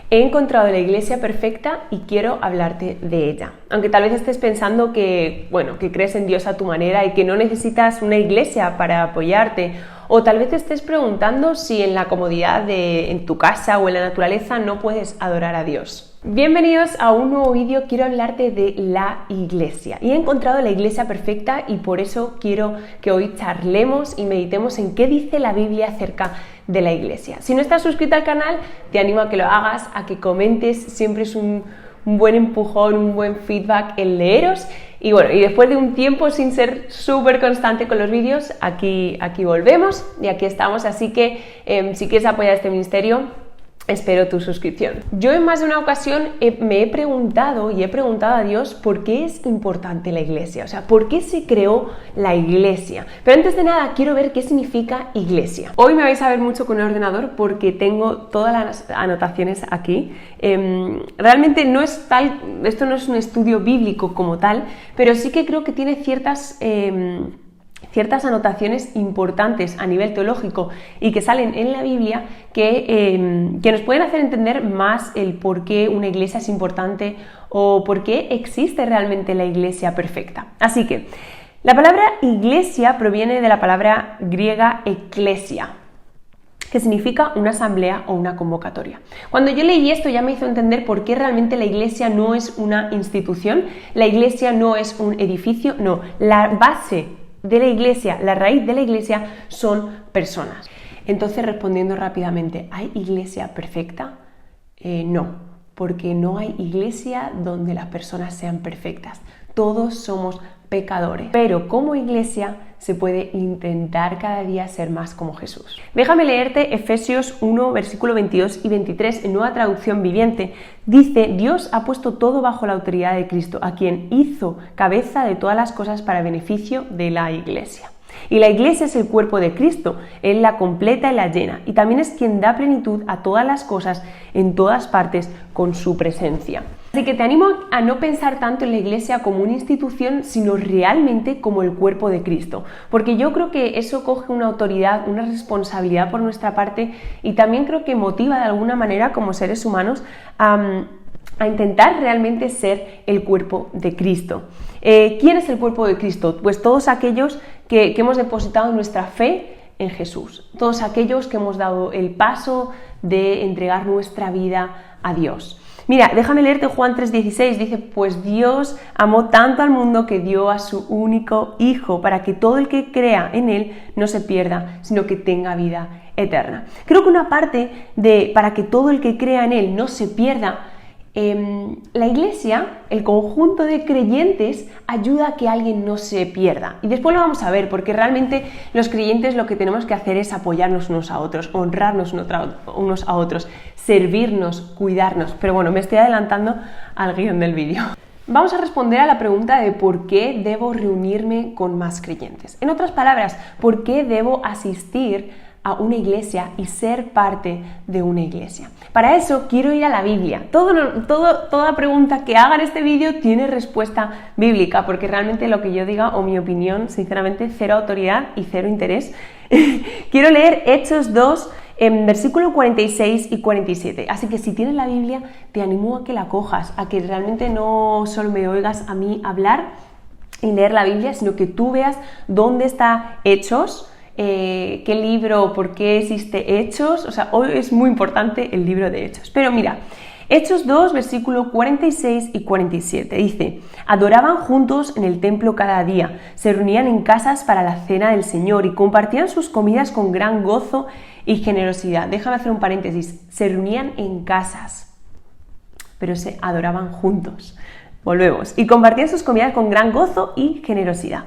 He encontrado la iglesia perfecta y quiero hablarte de ella. Aunque tal vez estés pensando que crees en Dios a tu manera y que no necesitas una iglesia para apoyarte, o tal vez te estés preguntando si en la comodidad en tu casa o en la naturaleza no puedes adorar a Dios. Bienvenidos a un nuevo vídeo. Quiero hablarte de la iglesia y he encontrado la iglesia perfecta y por eso quiero que hoy charlemos y meditemos en qué dice la Biblia acerca de la iglesia. Si no estás suscrito al canal, te animo a que lo hagas, a que comentes. Siempre es un buen empujón, un buen feedback el leeros. Y después de un tiempo sin ser súper constante con los vídeos, aquí volvemos y aquí estamos. Así que si quieres apoyar este ministerio, espero tu suscripción. Yo en más de una ocasión me he preguntado a Dios por qué es importante la iglesia, o sea, por qué se creó la iglesia. Pero antes de nada quiero ver qué significa iglesia. Hoy me vais a ver mucho con el ordenador porque tengo todas las anotaciones aquí. Realmente esto no es un estudio bíblico como tal, pero sí que creo que tiene ciertas anotaciones importantes a nivel teológico y que salen en la Biblia que nos pueden hacer entender más el por qué una iglesia es importante o por qué existe realmente la iglesia perfecta. Así que la palabra iglesia proviene de la palabra griega eklesia, que significa una asamblea o una convocatoria. Cuando yo leí esto ya me hizo entender por qué realmente la iglesia no es una institución, la iglesia no es un edificio, no, la base de la iglesia, la raíz de la iglesia son personas. Entonces, respondiendo rápidamente, ¿hay iglesia perfecta? No, porque no hay iglesia donde las personas sean perfectas. Todos somos pecadores, pero como iglesia se puede intentar cada día ser más como Jesús. Déjame leerte Efesios 1, versículo 22 y 23 en Nueva Traducción Viviente. Dice: Dios ha puesto todo bajo la autoridad de Cristo, a quien hizo cabeza de todas las cosas para beneficio de la iglesia. Y la iglesia es el cuerpo de Cristo, Él la completa y la llena, y también es quien da plenitud a todas las cosas en todas partes con su presencia. Así que te animo a no pensar tanto en la iglesia como una institución, sino realmente como el cuerpo de Cristo, porque yo creo que eso coge una autoridad, una responsabilidad por nuestra parte y también creo que motiva de alguna manera como seres humanos a intentar realmente ser el cuerpo de Cristo. ¿Quién es el cuerpo de Cristo? Pues todos aquellos que hemos depositado nuestra fe en Jesús, todos aquellos que hemos dado el paso de entregar nuestra vida a Dios. Mira, déjame leerte Juan 3:16, dice: pues Dios amó tanto al mundo que dio a su único Hijo para que todo el que crea en Él no se pierda, sino que tenga vida eterna. Creo que una parte de para que todo el que crea en Él no se pierda, la iglesia, el conjunto de creyentes, ayuda a que alguien no se pierda. Y después lo vamos a ver, porque realmente los creyentes lo que tenemos que hacer es apoyarnos unos a otros, honrarnos unos a otros, servirnos, cuidarnos. Pero bueno, me estoy adelantando al guión del vídeo. Vamos a responder a la pregunta de por qué debo reunirme con más creyentes. En otras palabras, ¿por qué debo asistir a una iglesia y ser parte de una iglesia? Para eso quiero ir a la Biblia. Toda pregunta que haga en este vídeo tiene respuesta bíblica, porque realmente lo que yo diga o mi opinión, sinceramente, cero autoridad y cero interés. Quiero leer Hechos 2, en versículo 46 y 47. Así que si tienes la Biblia, te animo a que la cojas, a que realmente no solo me oigas a mí hablar y leer la Biblia, sino que tú veas dónde está Hechos, qué libro, por qué existe Hechos. O sea, hoy es muy importante el libro de Hechos. Pero mira, Hechos 2, versículo 46 y 47 dice: adoraban juntos en el templo cada día, se reunían en casas para la cena del Señor y compartían sus comidas con gran gozo y generosidad. Déjame hacer un paréntesis: se reunían en casas, pero se adoraban juntos. Volvemos. Y compartían sus comidas con gran gozo y generosidad,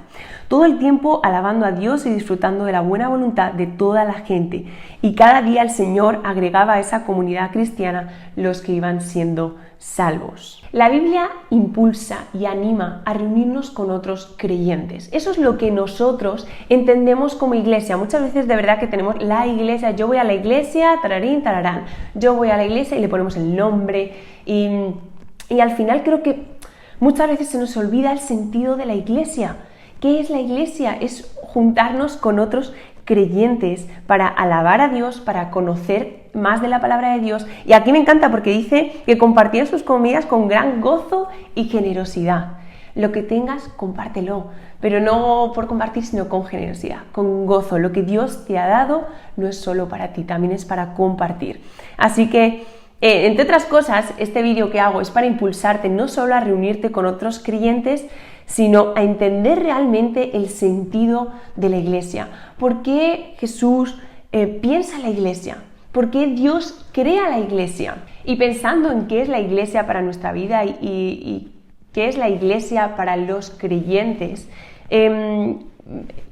todo el tiempo alabando a Dios y disfrutando de la buena voluntad de toda la gente. Y cada día el Señor agregaba a esa comunidad cristiana los que iban siendo salvos. La Biblia impulsa y anima a reunirnos con otros creyentes. Eso es lo que nosotros entendemos como iglesia. Muchas veces de verdad que tenemos la iglesia, yo voy a la iglesia, tararín, tararán. Yo voy a la iglesia y le ponemos el nombre y al final creo que muchas veces se nos olvida el sentido de la iglesia. ¿Qué es la iglesia? Es juntarnos con otros creyentes para alabar a Dios, para conocer más de la palabra de Dios. Y aquí me encanta porque dice que compartían sus comidas con gran gozo y generosidad. Lo que tengas, compártelo, pero no por compartir, sino con generosidad, con gozo. Lo que Dios te ha dado no es solo para ti, también es para compartir. Así que, entre otras cosas, este vídeo que hago es para impulsarte no solo a reunirte con otros creyentes, sino a entender realmente el sentido de la iglesia. ¿Por qué Jesús piensa la iglesia? ¿Por qué Dios crea la iglesia? Y pensando en qué es la iglesia para nuestra vida y qué es la iglesia para los creyentes,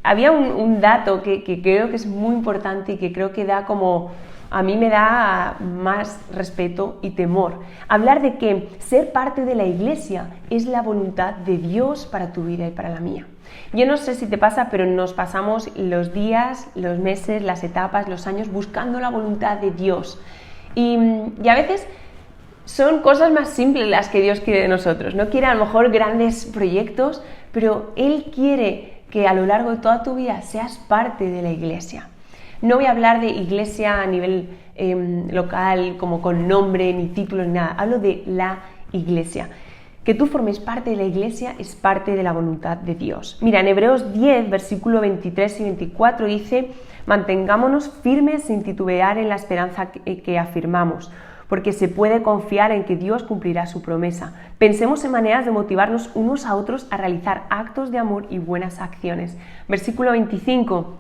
había un dato que creo que es muy importante y que creo que a mí me da más respeto y temor. Hablar de que ser parte de la iglesia es la voluntad de Dios para tu vida y para la mía. Yo no sé si te pasa, pero nos pasamos los días, los meses, las etapas, los años buscando la voluntad de Dios. Y a veces son cosas más simples las que Dios quiere de nosotros. No quiere a lo mejor grandes proyectos, pero Él quiere que a lo largo de toda tu vida seas parte de la iglesia. No voy a hablar de iglesia a nivel local, como con nombre, ni título, ni nada. Hablo de la iglesia. Que tú formes parte de la iglesia es parte de la voluntad de Dios. Mira, en Hebreos 10, versículo 23 y 24 dice: mantengámonos firmes sin titubear en la esperanza que afirmamos, porque se puede confiar en que Dios cumplirá su promesa. Pensemos en maneras de motivarnos unos a otros a realizar actos de amor y buenas acciones. Versículo 25: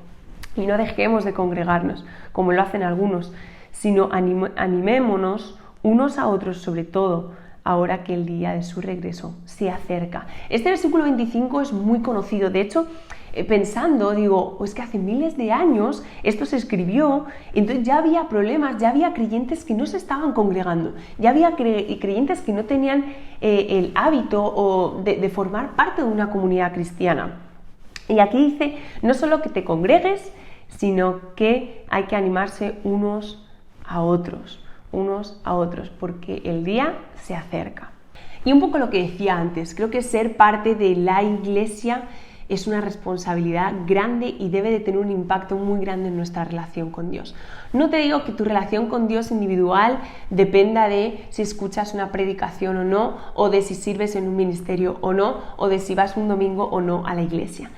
y no dejemos de congregarnos, como lo hacen algunos, sino animémonos unos a otros, sobre todo ahora que el día de su regreso se acerca. Este versículo 25 es muy conocido. De hecho, pensando, digo, es que hace miles de años esto se escribió, entonces ya había problemas, ya había creyentes que no se estaban congregando, ya había creyentes que no tenían el hábito de formar parte de una comunidad cristiana. Y aquí dice, no solo que te congregues, sino que hay que animarse unos a otros, porque el día se acerca. Y un poco lo que decía antes, creo que ser parte de la iglesia es una responsabilidad grande y debe de tener un impacto muy grande en nuestra relación con Dios. No te digo que tu relación con Dios individual dependa de si escuchas una predicación o no, o de si sirves en un ministerio o no, o de si vas un domingo o no a la iglesia.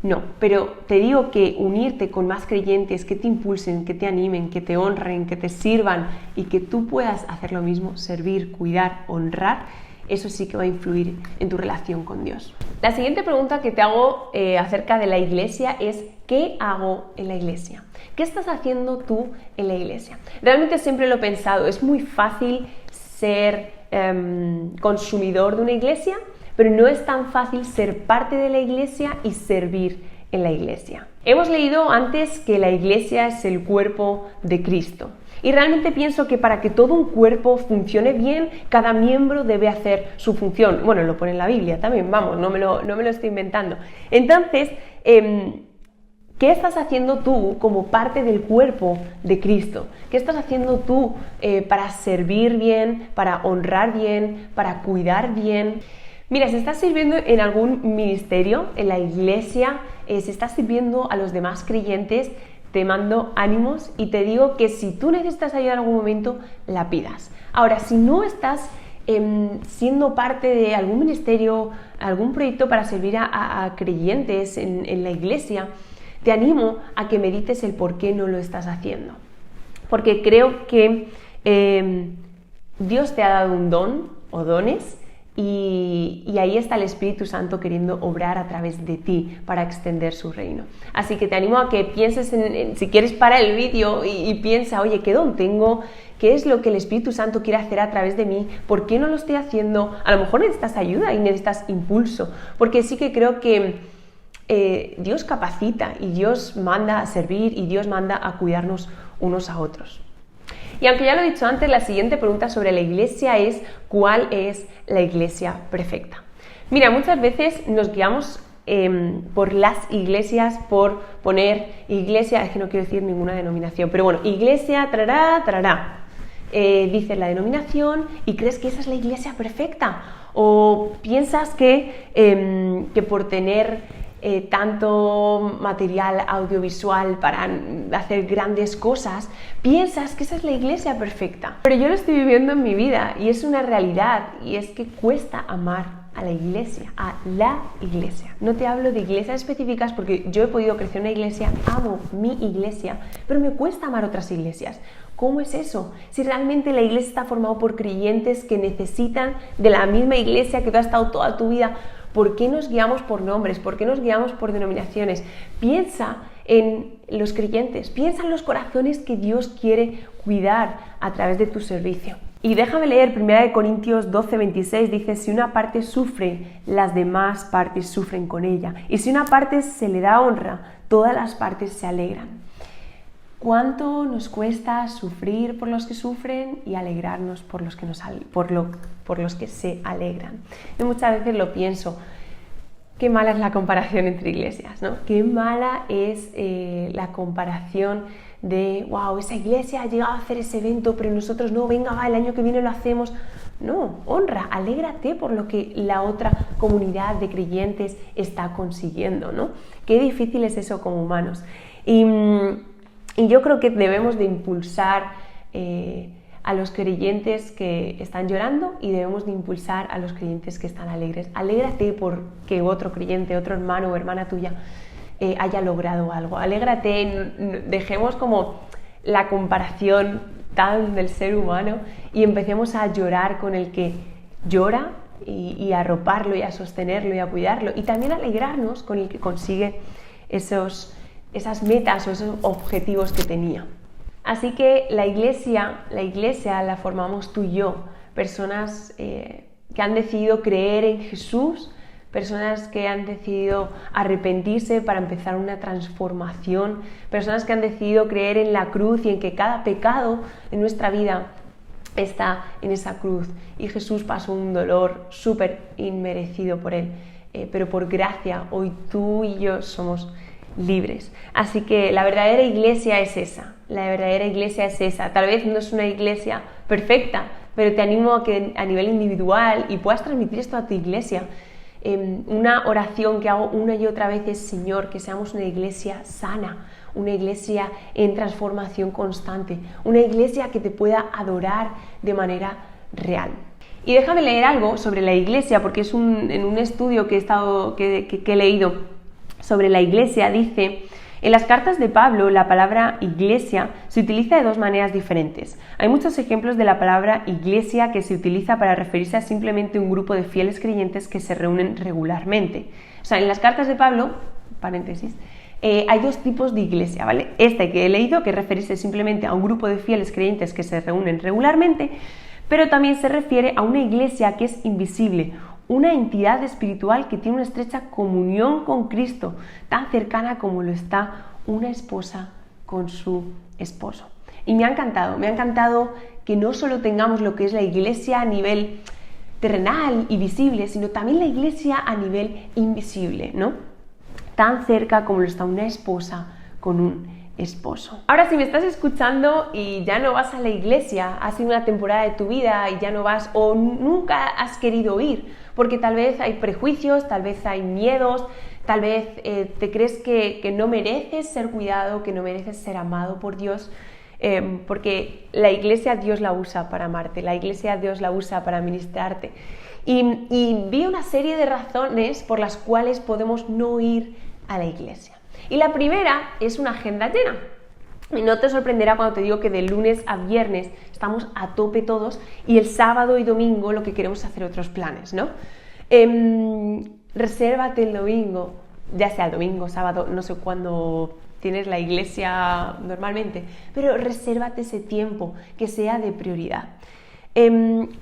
No, pero te digo que unirte con más creyentes que te impulsen, que te animen, que te honren, que te sirvan y que tú puedas hacer lo mismo, servir, cuidar, honrar, eso sí que va a influir en tu relación con Dios. La siguiente pregunta que te hago acerca de la iglesia es: ¿qué hago en la iglesia? ¿Qué estás haciendo tú en la iglesia? Realmente siempre lo he pensado, es muy fácil ser consumidor de una iglesia, pero no es tan fácil ser parte de la iglesia y servir en la iglesia. Hemos leído antes que la iglesia es el cuerpo de Cristo. Y realmente pienso que para que todo un cuerpo funcione bien, cada miembro debe hacer su función. Bueno, lo pone en la Biblia también, vamos, no me lo estoy inventando. Entonces, ¿qué estás haciendo tú como parte del cuerpo de Cristo? ¿Qué estás haciendo tú para servir bien, para honrar bien, para cuidar bien? Mira, si estás sirviendo en algún ministerio, en la iglesia, si estás sirviendo a los demás creyentes, te mando ánimos y te digo que si tú necesitas ayuda en algún momento, la pidas. Ahora, si no estás siendo parte de algún ministerio, algún proyecto para servir a creyentes en la iglesia, te animo a que medites el por qué no lo estás haciendo. Porque creo que Dios te ha dado un don o dones, y ahí está el Espíritu Santo queriendo obrar a través de ti para extender su reino. Así que te animo a que pienses si quieres parar el vídeo y piensa, oye, ¿qué don tengo? ¿Qué es lo que el Espíritu Santo quiere hacer a través de mí? ¿Por qué no lo estoy haciendo? A lo mejor necesitas ayuda y necesitas impulso, porque sí que creo que Dios capacita y Dios manda a servir y Dios manda a cuidarnos unos a otros. Y aunque ya lo he dicho antes, la siguiente pregunta sobre la iglesia es: ¿cuál es la iglesia perfecta? Mira, muchas veces nos guiamos por las iglesias, por poner iglesia, es que no quiero decir ninguna denominación, pero bueno, iglesia, trará, trará. Dices la denominación y crees que esa es la iglesia perfecta. O piensas que por tener tanto material audiovisual para hacer grandes cosas, piensas que esa es la iglesia perfecta. Pero yo lo estoy viviendo en mi vida y es una realidad, y es que cuesta amar a la iglesia, a la iglesia. No te hablo de iglesias específicas porque yo he podido crecer en una iglesia, amo mi iglesia, pero me cuesta amar otras iglesias. ¿Cómo es eso? Si realmente la iglesia está formada por creyentes que necesitan de la misma iglesia que tú has estado toda tu vida, ¿por qué nos guiamos por nombres? ¿Por qué nos guiamos por denominaciones? Piensa en los creyentes, piensa en los corazones que Dios quiere cuidar a través de tu servicio. Y déjame leer 1 Corintios 12:26, dice: si una parte sufre, las demás partes sufren con ella. Y si una parte se le da honra, todas las partes se alegran. ¿Cuánto nos cuesta sufrir por los que sufren y alegrarnos por los que, por los que se alegran? Yo muchas veces lo pienso, qué mala es la comparación entre iglesias, ¿no? Qué mala es la comparación de, wow, esa iglesia ha llegado a hacer ese evento, pero nosotros no, venga, va, el año que viene lo hacemos. No, honra, alégrate por lo que la otra comunidad de creyentes está consiguiendo, ¿no? Qué difícil es eso como humanos. Y yo creo que debemos de impulsar a los creyentes que están llorando y debemos de impulsar a los creyentes que están alegres. Alégrate porque otro creyente, otro hermano o hermana tuya haya logrado algo. Alégrate, dejemos como la comparación tan del ser humano y empecemos a llorar con el que llora y a arroparlo y a sostenerlo y a cuidarlo. Y también alegrarnos con el que consigue esas metas o esos objetivos que tenía. Así que la iglesia la formamos tú y yo, personas que han decidido creer en Jesús, personas que han decidido arrepentirse para empezar una transformación, personas que han decidido creer en la cruz y en que cada pecado en nuestra vida está en esa cruz y Jesús pasó un dolor súper inmerecido por él, pero por gracia hoy tú y yo somos libres. Así que la verdadera iglesia es esa, tal vez no es una iglesia perfecta, pero te animo a que a nivel individual y puedas transmitir esto a tu iglesia. Una oración que hago una y otra vez es: Señor, que seamos una iglesia sana, una iglesia en transformación constante, una iglesia que te pueda adorar de manera real. Y déjame leer algo sobre la iglesia, porque es en un estudio que he leído sobre la iglesia, dice: en las cartas de Pablo, la palabra iglesia se utiliza de dos maneras diferentes. Hay muchos ejemplos de la palabra iglesia que se utiliza para referirse a simplemente un grupo de fieles creyentes que se reúnen regularmente. O sea, en las cartas de Pablo, paréntesis, hay dos tipos de iglesia, ¿vale? Este que he leído, que referirse simplemente a un grupo de fieles creyentes que se reúnen regularmente, pero también se refiere a una iglesia que es invisible, una entidad espiritual que tiene una estrecha comunión con Cristo, tan cercana como lo está una esposa con su esposo. Y me ha encantado que no solo tengamos lo que es la iglesia a nivel terrenal y visible, sino también la iglesia a nivel invisible, ¿no? Tan cerca como lo está una esposa con un esposo. Ahora, si me estás escuchando y ya no vas a la iglesia, ha sido una temporada de tu vida y ya no vas o nunca has querido ir, porque tal vez hay prejuicios, tal vez hay miedos, tal vez te crees que no mereces ser cuidado, que no mereces ser amado por Dios, porque la iglesia Dios la usa para amarte, la iglesia Dios la usa para ministrarte. Y vi una serie de razones por las cuales podemos no ir a la iglesia. Y la primera es una agenda llena. Y no te sorprenderá cuando te digo que de lunes a viernes estamos a tope todos y el sábado y domingo lo que queremos es hacer otros planes, ¿no? Resérvate el domingo, ya sea el domingo, sábado, no sé cuándo tienes la iglesia normalmente, pero resérvate ese tiempo que sea de prioridad.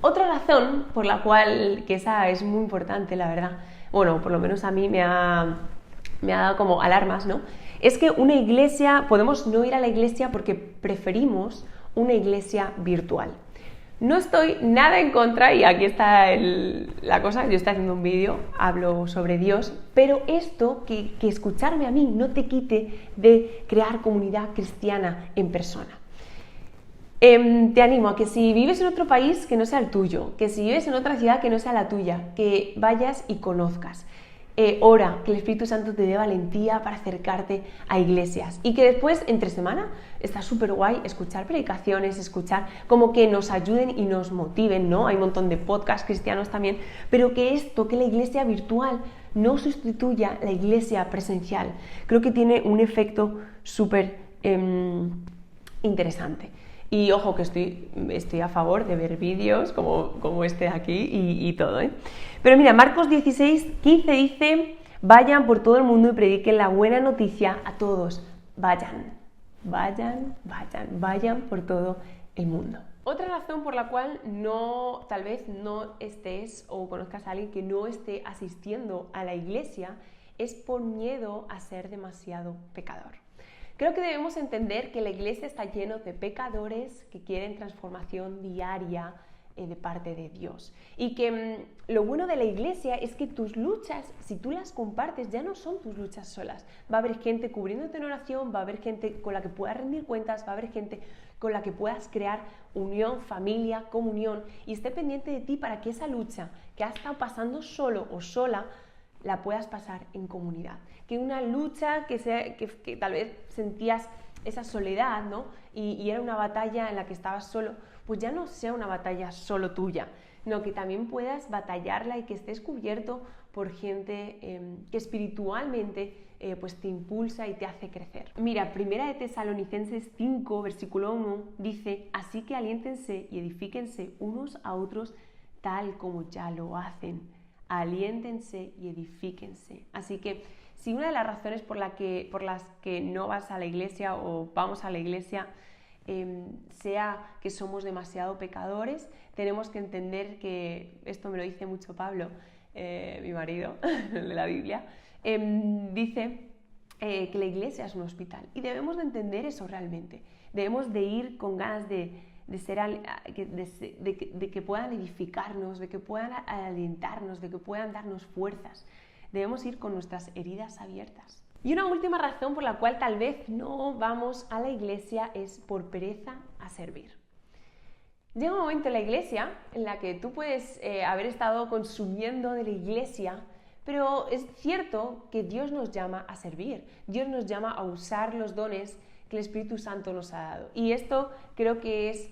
Otra razón por la cual, que esa es muy importante, la verdad, bueno, por lo menos a mí me ha dado como alarmas, ¿no? Es que una iglesia, podemos no ir a la iglesia porque preferimos una iglesia virtual. No estoy nada en contra, y aquí está la cosa, yo estoy haciendo un vídeo, hablo sobre Dios, pero esto, que escucharme a mí no te quite de crear comunidad cristiana en persona. Te animo a que si vives en otro país que no sea el tuyo, que si vives en otra ciudad que no sea la tuya, que vayas y conozcas. ora que el Espíritu Santo te dé valentía para acercarte a iglesias y que después, entre semana, está súper guay escuchar predicaciones, escuchar como que nos ayuden y nos motiven, ¿no? Hay un montón de podcasts cristianos también, pero que la iglesia virtual no sustituya la iglesia presencial. Creo que tiene un efecto súper interesante. Y ojo que estoy a favor de ver vídeos como este de aquí y todo, ¿eh? Pero mira, Marcos 16:15 dice: vayan por todo el mundo y prediquen la buena noticia a todos. Vayan por todo el mundo. Otra razón por la cual tal vez no estés o conozcas a alguien que no esté asistiendo a la iglesia es por miedo a ser demasiado pecador. Creo que debemos entender que la iglesia está llena de pecadores que quieren transformación diaria de parte de Dios. Y que lo bueno de la iglesia es que tus luchas, si tú las compartes, ya no son tus luchas solas. Va a haber gente cubriéndote en oración, va a haber gente con la que puedas rendir cuentas, va a haber gente con la que puedas crear unión, familia, comunión y esté pendiente de ti para que esa lucha que has estado pasando solo o sola la puedas pasar en comunidad. Que una lucha que tal vez sentías esa soledad, ¿no? Y era una batalla en la que estabas solo, pues ya no sea una batalla solo tuya, sino que también puedas batallarla y que estés cubierto por gente que espiritualmente pues te impulsa y te hace crecer. Mira, 1 de Tesalonicenses 5, versículo 1, dice: así que aliéntense y edifíquense unos a otros tal como ya lo hacen. Aliéntense y edifíquense. Así que si una de las razones por las que no vas a la iglesia o vamos a la iglesia sea que somos demasiado pecadores, tenemos que entender que, esto me lo dice mucho Pablo, mi marido, de la Biblia, dice que la iglesia es un hospital y debemos de entender eso realmente. Debemos de ir con ganas de que puedan edificarnos, de que puedan alentarnos, de que puedan darnos fuerzas. Debemos ir con nuestras heridas abiertas. Y una última razón por la cual tal vez no vamos a la iglesia es por pereza a servir. Llega un momento en la iglesia en la que tú puedes haber estado consumiendo de la iglesia, pero es cierto que Dios nos llama a servir, Dios nos llama a usar los dones que el Espíritu Santo nos ha dado. Y esto creo que es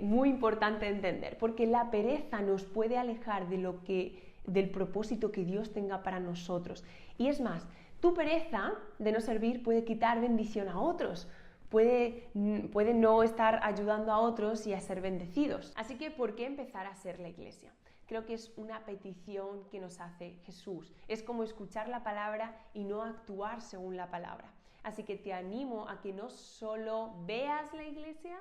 muy importante entender, porque la pereza nos puede alejar del propósito que Dios tenga para nosotros. Y es más, tu pereza de no servir puede quitar bendición a otros, puede no estar ayudando a otros y a ser bendecidos. Así que, ¿por qué empezar a ser la iglesia? Creo que es una petición que nos hace Jesús. Es como escuchar la palabra y no actuar según la palabra. Así que te animo a que no solo veas la iglesia,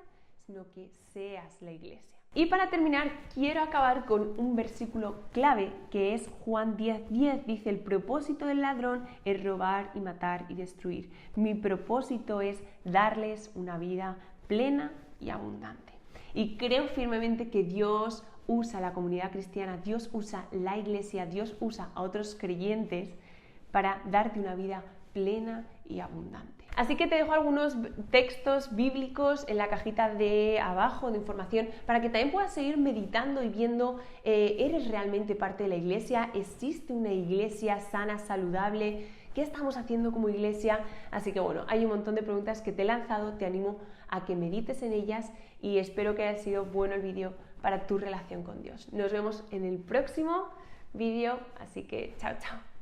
sino que seas la iglesia. Y para terminar, quiero acabar con un versículo clave que es Juan 10:10. Dice: el propósito del ladrón es robar y matar y destruir. Mi propósito es darles una vida plena y abundante. Y creo firmemente que Dios usa la comunidad cristiana, Dios usa la iglesia, Dios usa a otros creyentes para darte una vida plena y abundante. Así que te dejo algunos textos bíblicos en la cajita de abajo de información para que también puedas seguir meditando y viendo, ¿eres realmente parte de la iglesia? ¿Existe una iglesia sana, saludable? ¿Qué estamos haciendo como iglesia? Así que bueno, hay un montón de preguntas que te he lanzado, te animo a que medites en ellas y espero que haya sido bueno el vídeo para tu relación con Dios. Nos vemos en el próximo vídeo, así que chao, chao.